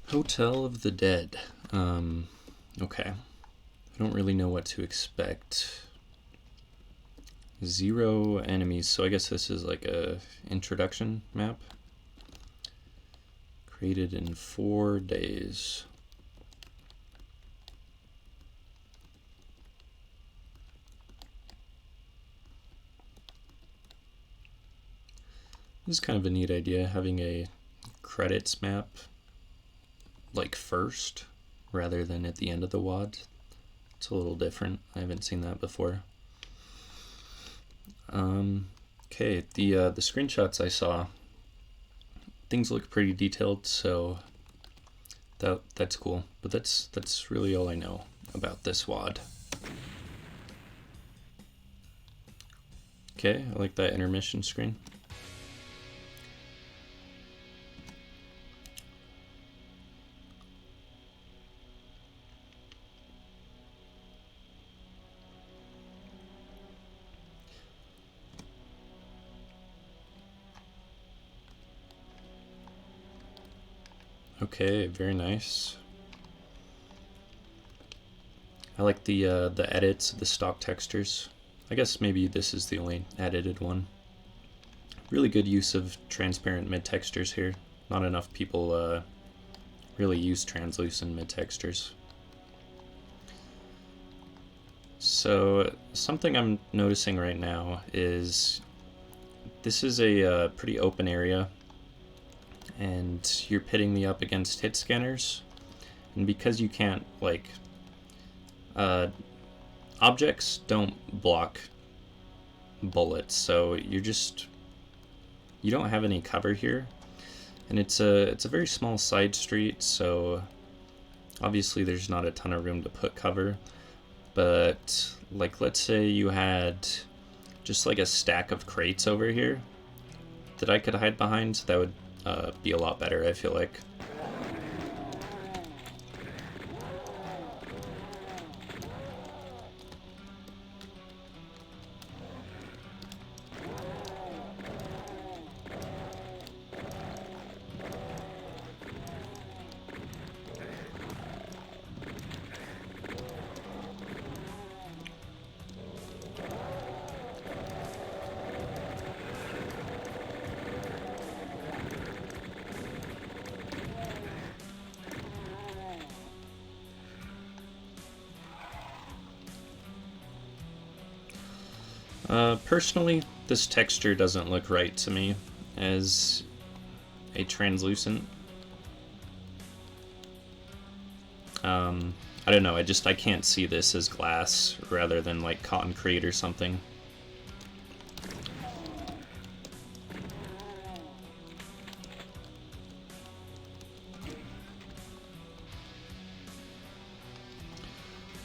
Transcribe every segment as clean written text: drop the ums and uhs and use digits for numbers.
Hotel of the Dead. Okay. I don't really know what to expect. 0 enemies, so I guess this is like a introduction map. Created in 4 days. This is kind of a neat idea, having a credits map like first rather than at the end of the WOD. It's a little different. I haven't seen that before. Okay, the screenshots I saw, things look pretty detailed, so that's cool. But that's really all I know about this WOD. Okay, I like that intermission screen. Okay, very nice. I like the edits of the stock textures. I guess maybe this is the only edited one. Really good use of transparent mid textures here. Not enough people really use translucent mid textures. So something I'm noticing right now is this is a pretty open area, and you're pitting me up against hit scanners, and because you can't, like, objects don't block bullets, so you don't have any cover here, and it's a very small side street, so obviously there's not a ton of room to put cover. But like, let's say you had just like a stack of crates over here that I could hide behind, that would be a lot better, I feel like. Personally, this texture doesn't look right to me as a translucent. I don't know, I can't see this as glass rather than like concrete or something.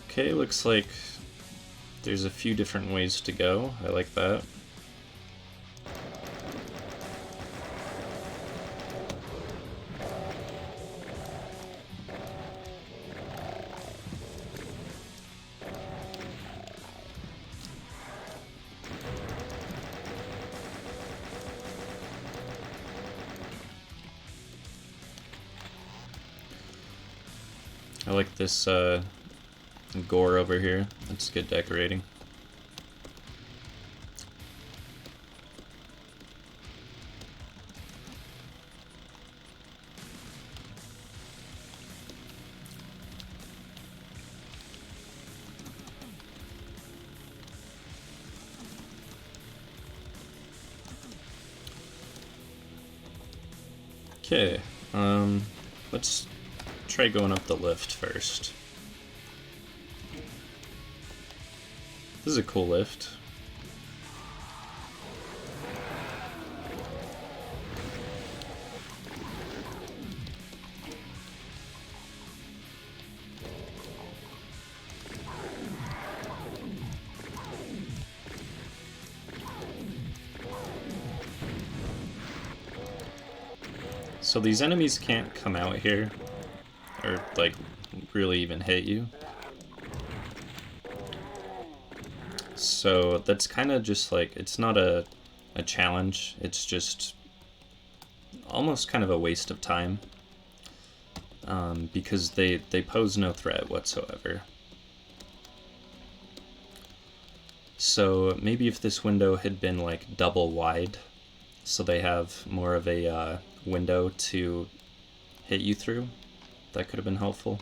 Okay, looks like there's a few different ways to go. I like that. I like this gore over here. That's good decorating. Okay, let's try going up the lift first. This is a cool lift. So these enemies can't come out here, or like really even hit you. So that's kind of just like, it's not a challenge, it's just almost kind of a waste of time. because they pose no threat whatsoever. So maybe if this window had been like double wide, so they have more of a window to hit you through, that could have been helpful.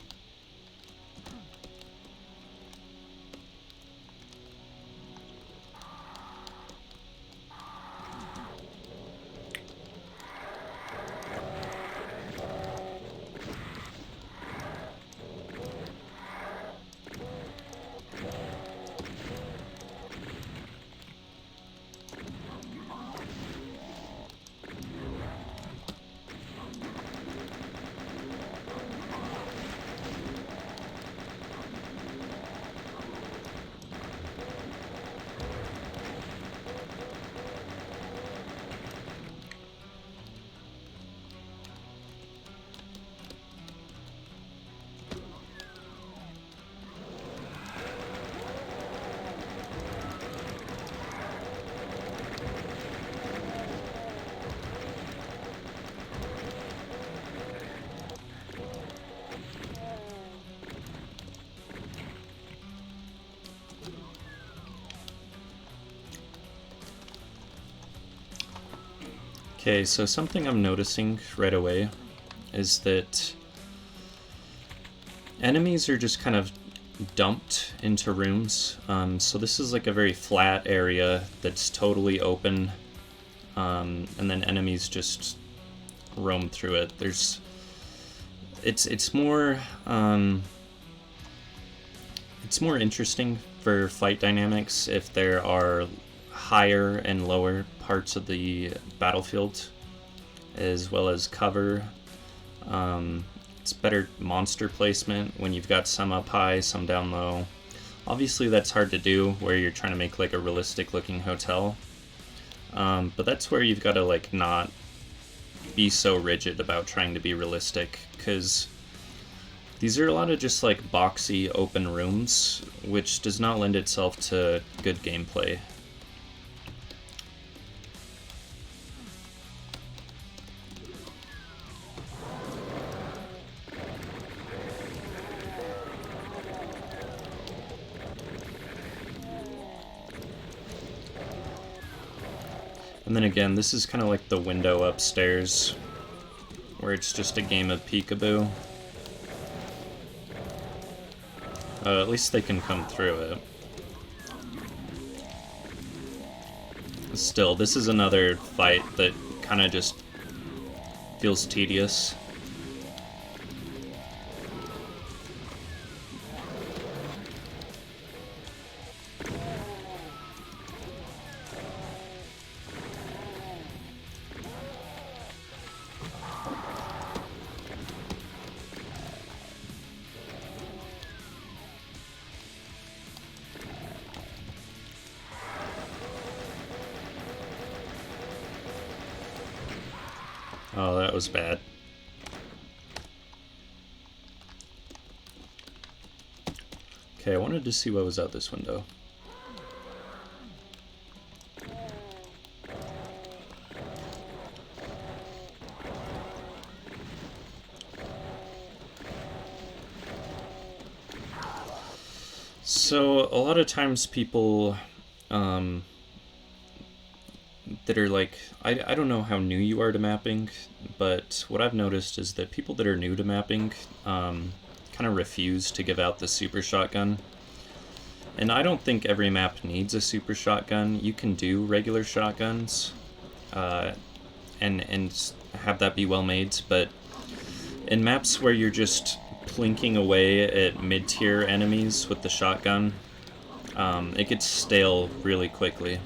Okay, so something I'm noticing right away is that enemies are just kind of dumped into rooms. So this is like a very flat area that's totally open, and then enemies just roam through it. It's more interesting for fight dynamics if there are higher and lower parts of the battlefield, as well as cover. It's better monster placement when you've got some up high, some down low. Obviously that's hard to do where you're trying to make like a realistic looking hotel, but that's where you've got to like not be so rigid about trying to be realistic, because these are a lot of just like boxy open rooms, which does not lend itself to good gameplay. And then again, this is kind of like the window upstairs, where it's just a game of peekaboo. At least they can come through it. Still, this is another fight that kind of just feels tedious. Oh, that was bad. Okay, I wanted to see what was out this window. So, a lot of times people that are like, I don't know how new you are to mapping, but what I've noticed is that people that are new to mapping kind of refuse to give out the super shotgun. And I don't think every map needs a super shotgun. You can do regular shotguns and have that be well made, but in maps where you're just plinking away at mid-tier enemies with the shotgun, it gets stale really quickly.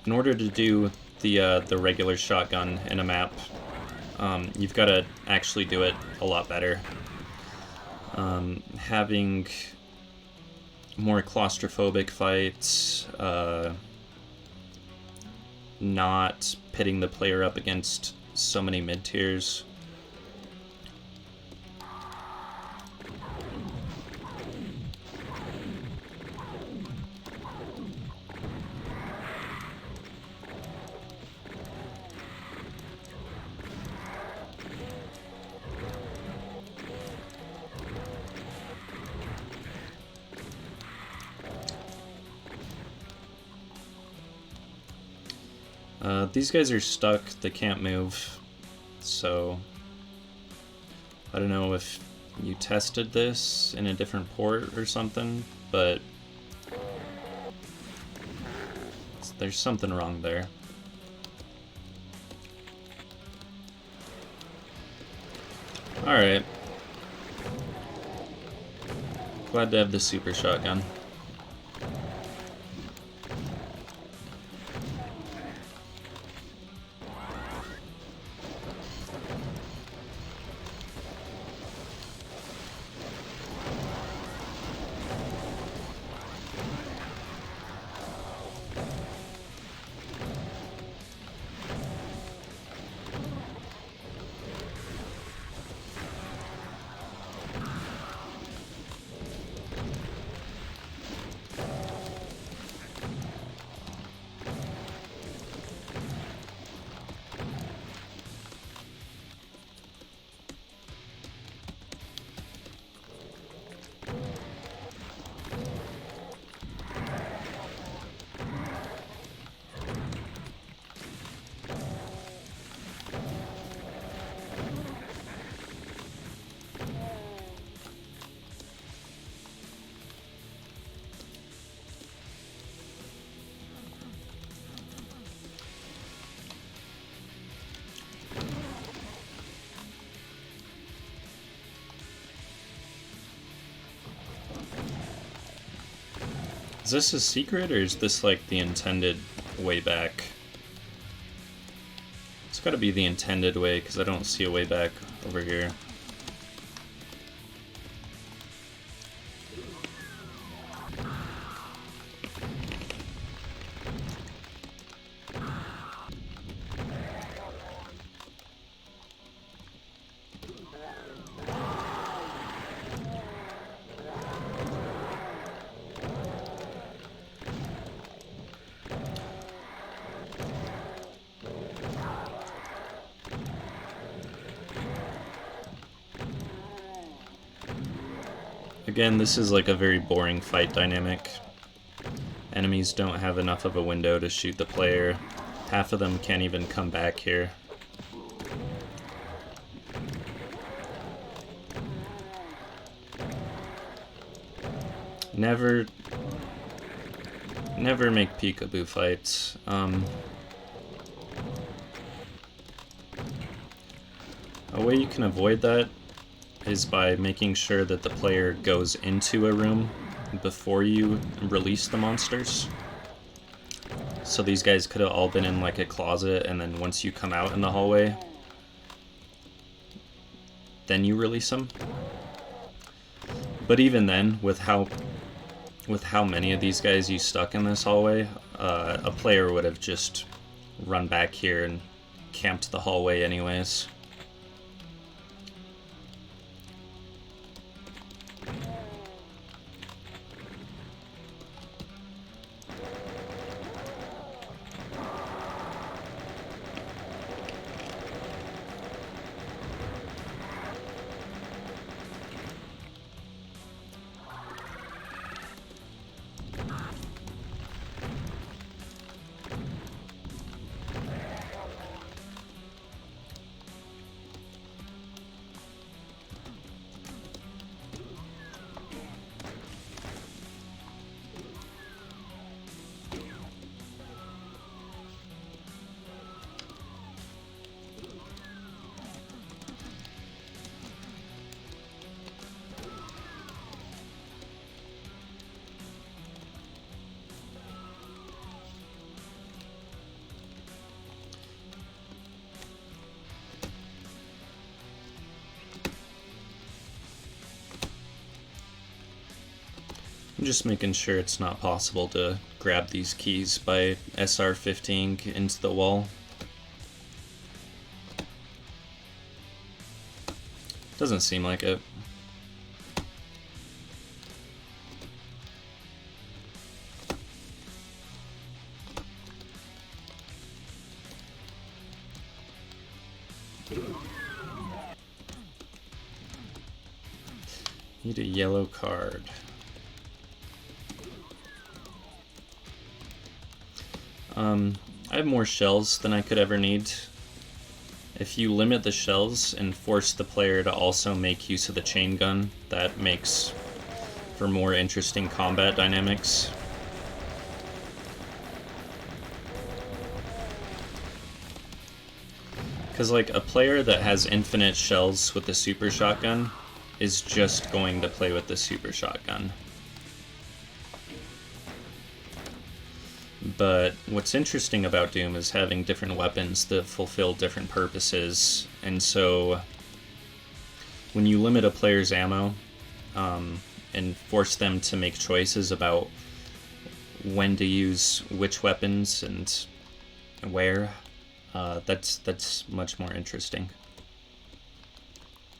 In order to do the regular shotgun in a map, you've got to actually do it a lot better. Having more claustrophobic fights, not pitting the player up against so many mid-tiers. These guys are stuck, they can't move, so I don't know if you tested this in a different port or something, but there's something wrong there. Alright. Glad to have the super shotgun. Is this a secret, or is this like the intended way back? It's gotta be the intended way, because I don't see a way back over here. Again, this is like a very boring fight dynamic. Enemies don't have enough of a window to shoot the player. Half of them can't even come back here. Never make peekaboo fights. A way you can avoid that is by making sure that the player goes into a room before you release the monsters. So these guys could have all been in like a closet, and then once you come out in the hallway, then you release them. But even then, with how many of these guys you stuck in this hallway, a player would have just run back here and camped the hallway anyways. I'm just making sure it's not possible to grab these keys by SR15 into the wall. Doesn't seem like it. Need a yellow card. I have more shells than I could ever need. If you limit the shells and force the player to also make use of the chain gun, that makes for more interesting combat dynamics. Because, like, a player that has infinite shells with the super shotgun is just going to play with the super shotgun. But what's interesting about Doom is having different weapons that fulfill different purposes, and so when you limit a player's ammo and force them to make choices about when to use which weapons and where, that's much more interesting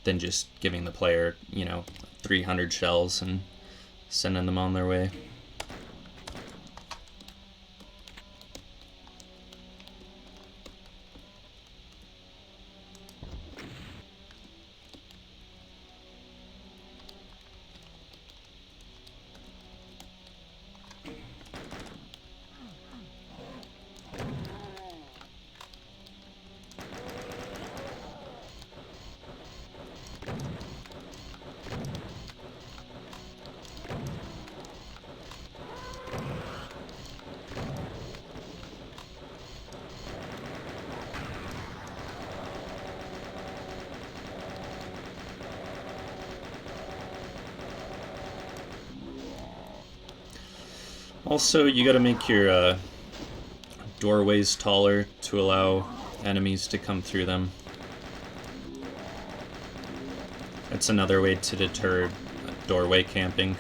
than just giving the player, 300 shells and sending them on their way. Also, you gotta make your doorways taller to allow enemies to come through them. That's another way to deter doorway camping.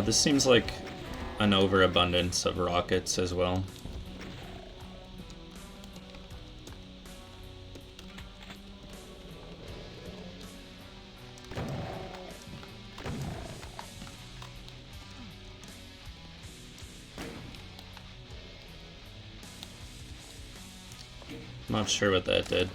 This seems like an overabundance of rockets as well. Not sure what that did.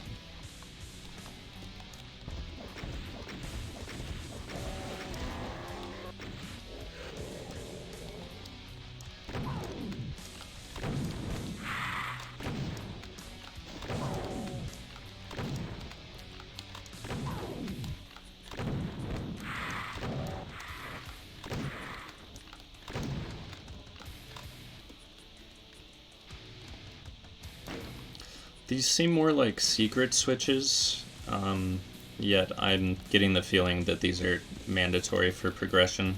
These seem more like secret switches, yet I'm getting the feeling that these are mandatory for progression.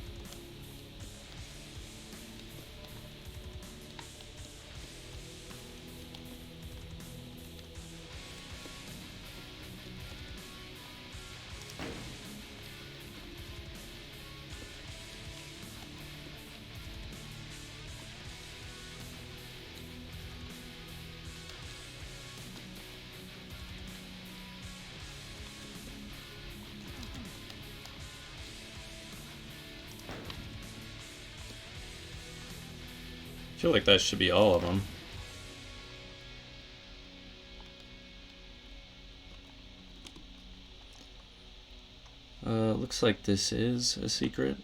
I feel like that should be all of them. Looks like this is a secret.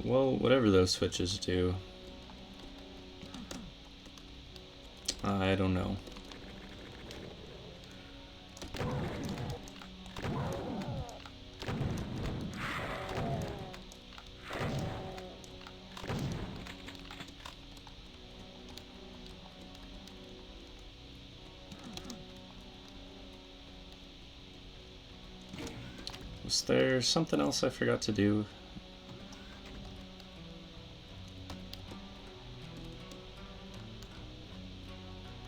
Well, whatever those switches do, I don't know. Was there something else I forgot to do?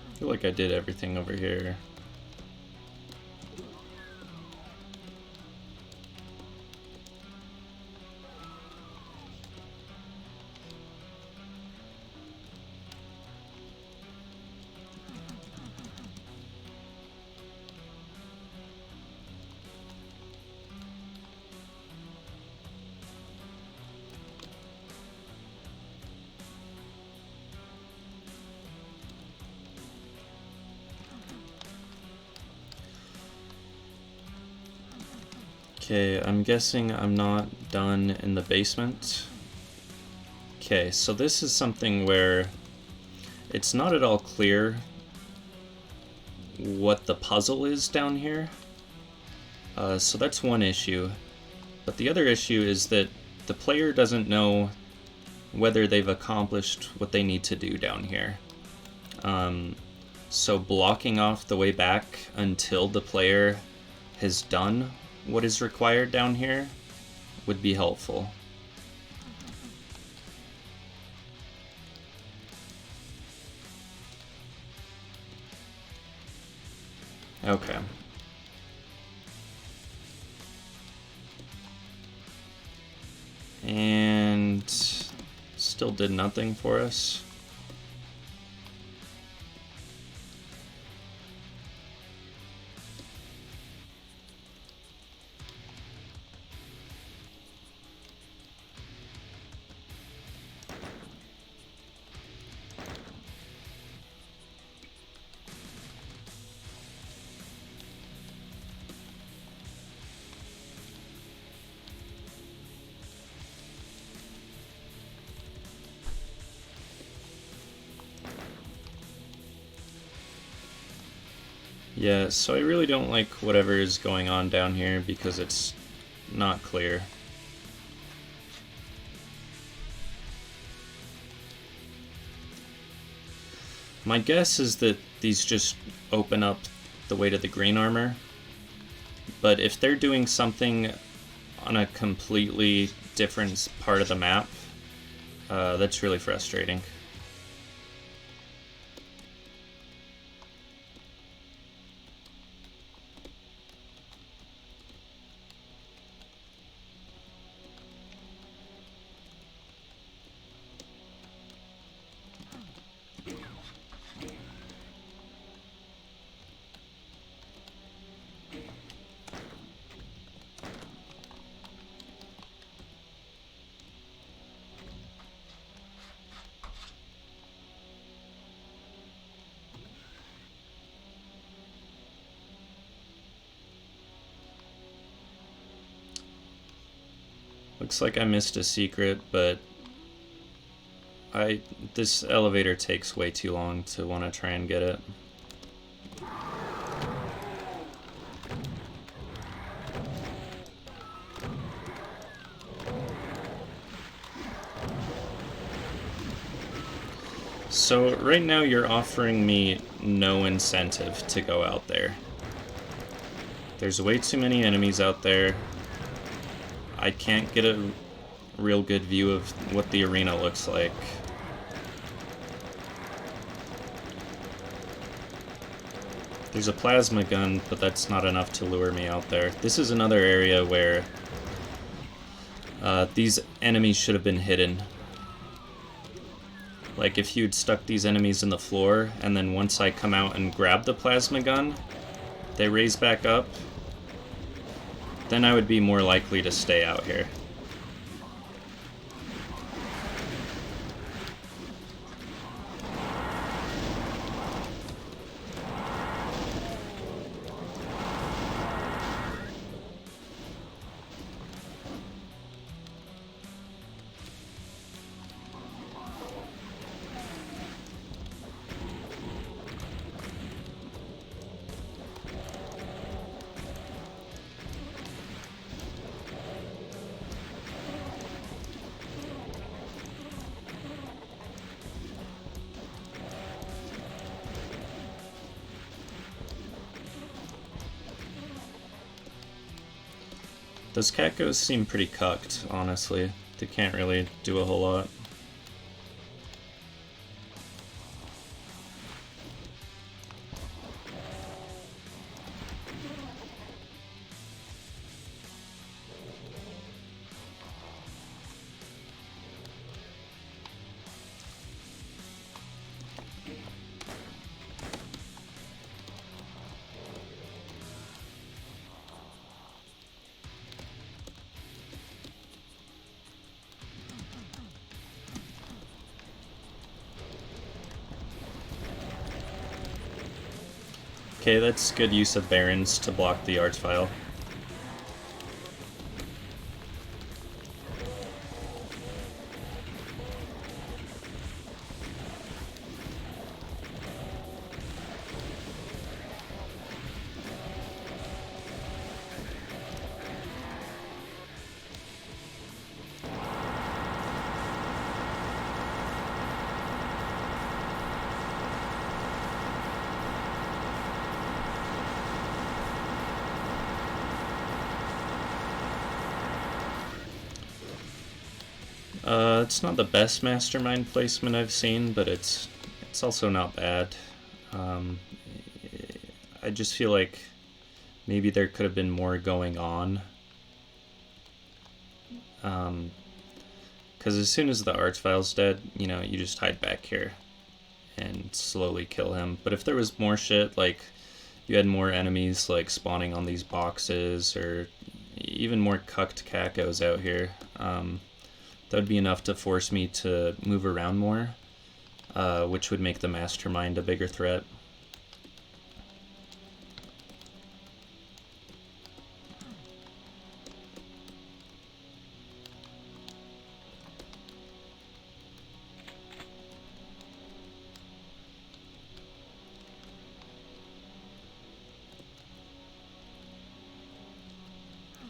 I feel like I did everything over here. Okay, I'm guessing I'm not done in the basement. Okay, so this is something where it's not at all clear what the puzzle is down here. So that's one issue. But the other issue is that the player doesn't know whether they've accomplished what they need to do down here. So blocking off the way back until the player has done what is required down here would be helpful. Okay. And still did nothing for us. Yeah, so I really don't like whatever is going on down here because it's not clear. My guess is that these just open up the way to the green armor, but if they're doing something on a completely different part of the map, that's really frustrating. Looks like I missed a secret, but this elevator takes way too long to want to try and get it. So right now you're offering me no incentive to go out there. There's way too many enemies out there. I can't get a real good view of what the arena looks like. There's a plasma gun, but that's not enough to lure me out there. This is another area where these enemies should have been hidden. Like, if you'd stuck these enemies in the floor, and then once I come out and grab the plasma gun, they raise back up, then I would be more likely to stay out here. Those cacos seem pretty cucked, honestly. They can't really do a whole lot. Okay, that's good use of barons to block the archvile. It's not the best mastermind placement I've seen, but it's also not bad. I just feel like maybe there could have been more going on. Because as soon as the archvile's dead, you know, you just hide back here and slowly kill him. But if there was more shit, like you had more enemies like spawning on these boxes, or even more cucked cacos out here, that would be enough to force me to move around more, which would make the mastermind a bigger threat.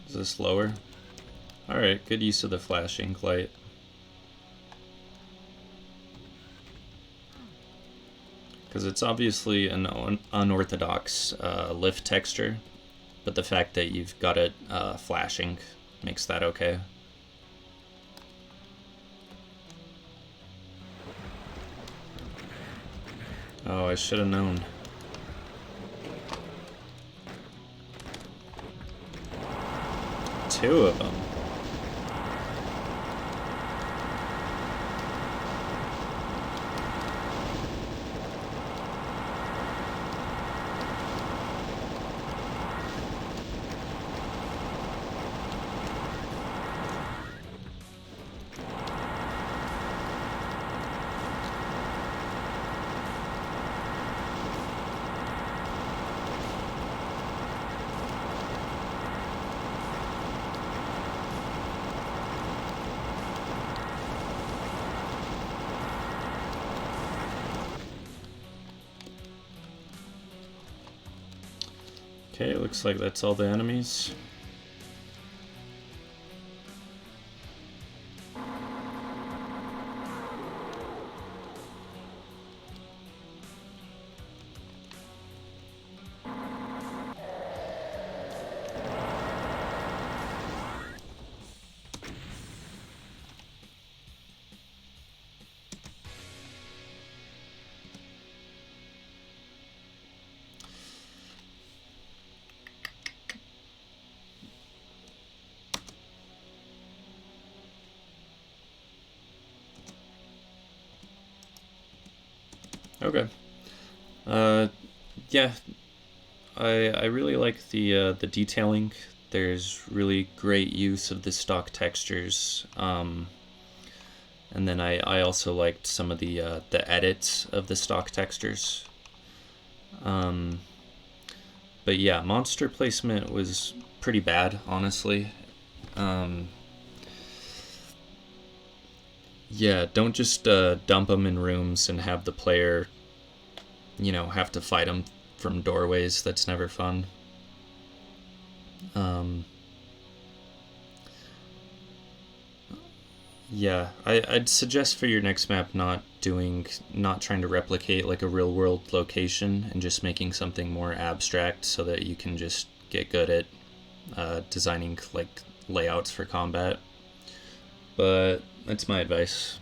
Is this lower? Alright, good use of the flashing light. Because it's obviously an unorthodox lift texture, but the fact that you've got it flashing makes that okay. Oh, I should have known. Two of them. Okay, looks like that's all the enemies. Okay. Yeah, I really like the detailing. There's really great use of the stock textures. And then I also liked some of the edits of the stock textures. But yeah, monster placement was pretty bad, honestly. Yeah, don't just dump them in rooms and have the player, you know, have to fight them from doorways. That's never fun. Yeah, I'd suggest for your next map not trying to replicate like a real world location and just making something more abstract so that you can just get good at designing like layouts for combat. But that's my advice.